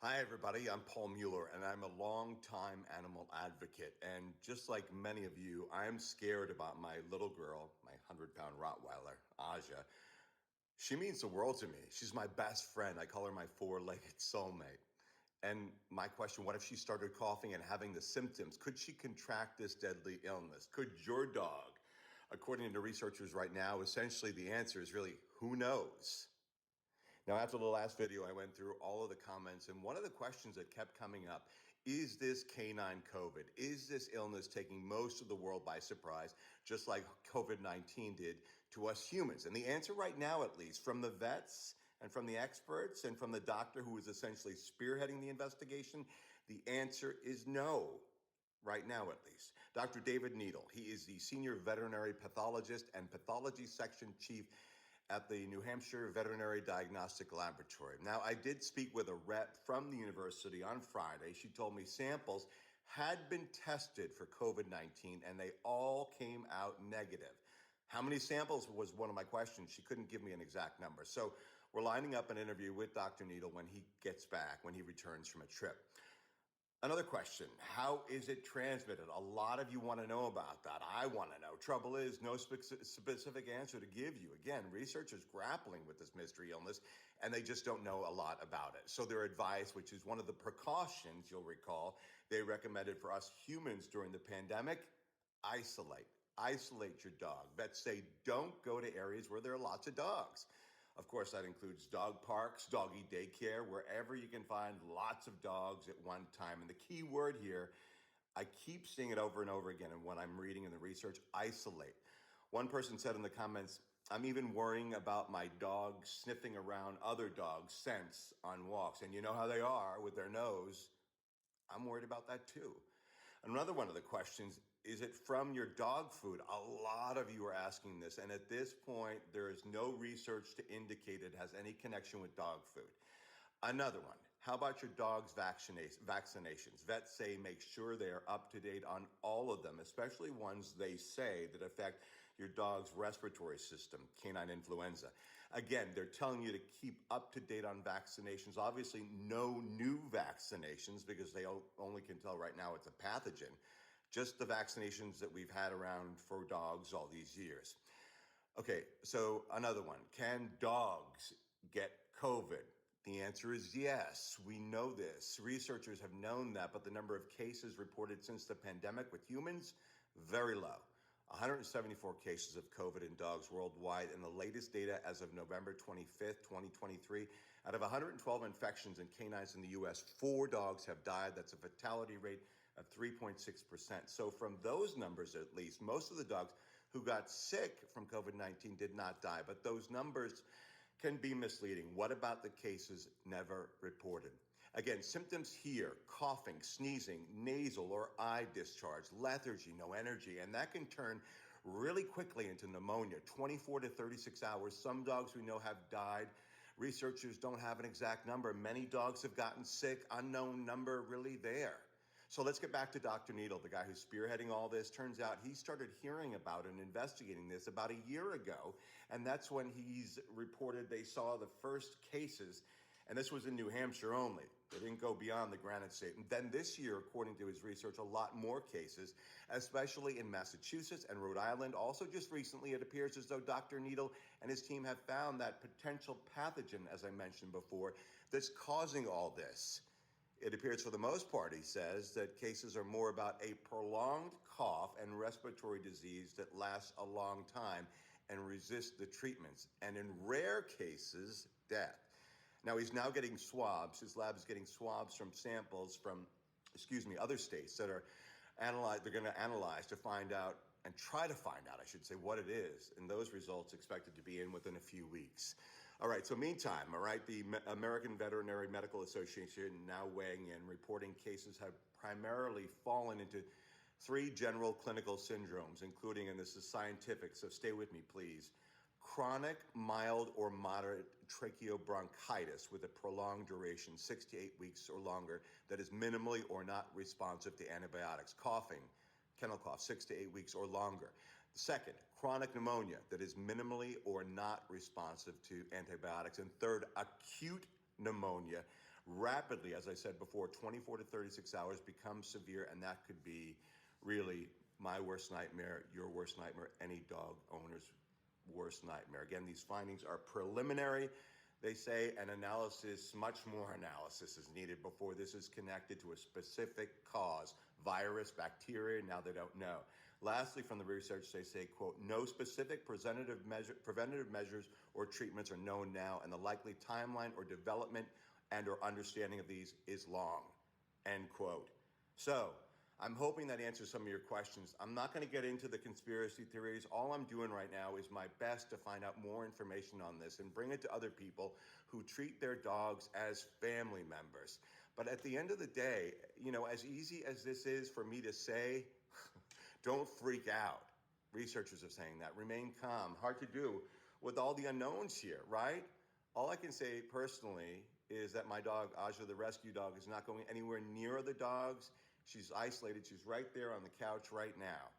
Hi, everybody. I'm Paul Mueller, and I'm a longtime animal advocate. And just like many of you, I'm scared about my little girl, my 100-pound Rottweiler, Aja. She means the world to me. She's my best friend. I call her my four-legged soulmate. And my question, what if she started coughing and having the symptoms? Could she contract this deadly illness? Could your dog? According to researchers right now, essentially the answer is really, who knows? Now, after the last video, I went through all of the comments, and one of the questions that kept coming up is this canine COVID? Is this illness taking most of the world by surprise, just like COVID 19 did to us humans? And the answer, right now, at least, from the vets and from the experts and from the doctor who is essentially spearheading the investigation, the answer is no. Right now, at least. Dr. David Needle, he is the senior veterinary pathologist and pathology section chief at the New Hampshire Veterinary Diagnostic Laboratory. Now, I did speak with a rep from the university on Friday. She told me samples had been tested for COVID-19 and they all came out negative. How many samples was one of my questions. She couldn't give me an exact number. So we're lining up an interview with Dr. Needle when he gets back, when he returns from a trip. Another question, how is it transmitted? A lot of you want to know about that. I want to know. Trouble is, no specific answer to give you. Again, researchers grappling with this mystery illness, and they just don't know a lot about it. So their advice, which is one of the precautions, you'll recall, they recommended for us humans during the pandemic, isolate. Isolate your dog. Vets say don't go to areas where there are lots of dogs. Of course, that includes dog parks, doggy daycare, wherever you can find lots of dogs at one time. And the key word here, I keep seeing it over and over again. And when I'm reading in the research, isolate. One person said in the comments, I'm even worrying about my dog sniffing around other dogs' scents on walks. And you know how they are with their nose. I'm worried about that too. Another one of the questions, is it from your dog food? A lot of you are asking this. And at this point, there is no research to indicate it has any connection with dog food. Another one, how about your dog's vaccinations? Vets say make sure they are up to date on all of them, especially ones they say that affect your dog's respiratory system, canine influenza. Again, they're telling you to keep up to date on vaccinations. Obviously, no new vaccinations because they only can tell right now it's a pathogen. Just the vaccinations that we've had around for dogs all these years. Okay, so another one. Can dogs get COVID? The answer is yes. We know this. Researchers have known that, but the number of cases reported since the pandemic with humans, very low. 174 cases of COVID in dogs worldwide, and the latest data as of November 25th, 2023, out of 112 infections in canines in the U.S., 4 dogs have died. That's a fatality rate of 3.6%. So from those numbers, at least, most of the dogs who got sick from COVID-19 did not die, but those numbers can be misleading. What about the cases never reported? Again, symptoms here, coughing, sneezing, nasal or eye discharge, lethargy, no energy, and that can turn really quickly into pneumonia, 24 to 36 hours. Some dogs we know have died. Researchers don't have an exact number. Many dogs have gotten sick, unknown number really there. So let's get back to Dr. Needle, the guy who's spearheading all this. Turns out he started hearing about and investigating this about a year ago. And that's when he's reported they saw the first cases. And this was in New Hampshire only. They didn't go beyond the Granite State. And then this year, according to his research, a lot more cases, especially in Massachusetts and Rhode Island. Also, just recently, it appears as though Dr. Needle and his team have found that potential pathogen, as I mentioned before, that's causing all this. It appears for the most part, he says, that cases are more about a prolonged cough and respiratory disease that lasts a long time and resist the treatments, and in rare cases, death. Now, he's now getting swabs. His lab is getting swabs from samples from, other states that are analyzed. They're going to analyze to find out and try to find out, I should say, what it is. And those results expected to be in within a few weeks. All right, so meantime, the American Veterinary Medical Association now weighing in, reporting cases have primarily fallen into 3 general clinical syndromes, including, and this is scientific, so stay with me, please, chronic, mild, or moderate tracheobronchitis with a prolonged duration, 6 to 8 weeks or longer, that is minimally or not responsive to antibiotics, coughing, kennel cough, 6 to 8 weeks or longer. Second, chronic pneumonia that is minimally or not responsive to antibiotics. And third, acute pneumonia rapidly, as I said before, 24 to 36 hours, becomes severe, and that could be really my worst nightmare, your worst nightmare, any dog owner's worst nightmare. Again, these findings are preliminary. They say an analysis, much more analysis is needed before this is connected to a specific cause, virus, bacteria, now they don't know. Lastly, from the research, they say, quote, no specific preventative measures or treatments are known now, and the likely timeline or development and or understanding of these is long, end quote. So I'm hoping that answers some of your questions. I'm not going to get into the conspiracy theories. All I'm doing right now is my best to find out more information on this and bring it to other people who treat their dogs as family members. But at the end of the day, as easy as this is for me to say, don't freak out. Researchers are saying that. Remain calm. Hard to do with all the unknowns here, right? All I can say personally is that my dog, Aja, the rescue dog, is not going anywhere near the dogs. She's isolated. She's right there on the couch right now.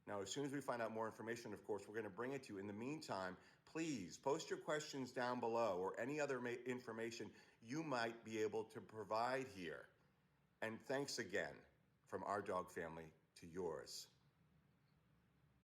Now, as soon as we find out more information, of course, we're going to bring it to you. In the meantime, please post your questions down below or any other information you might be able to provide here. And thanks again from our dog family to yours.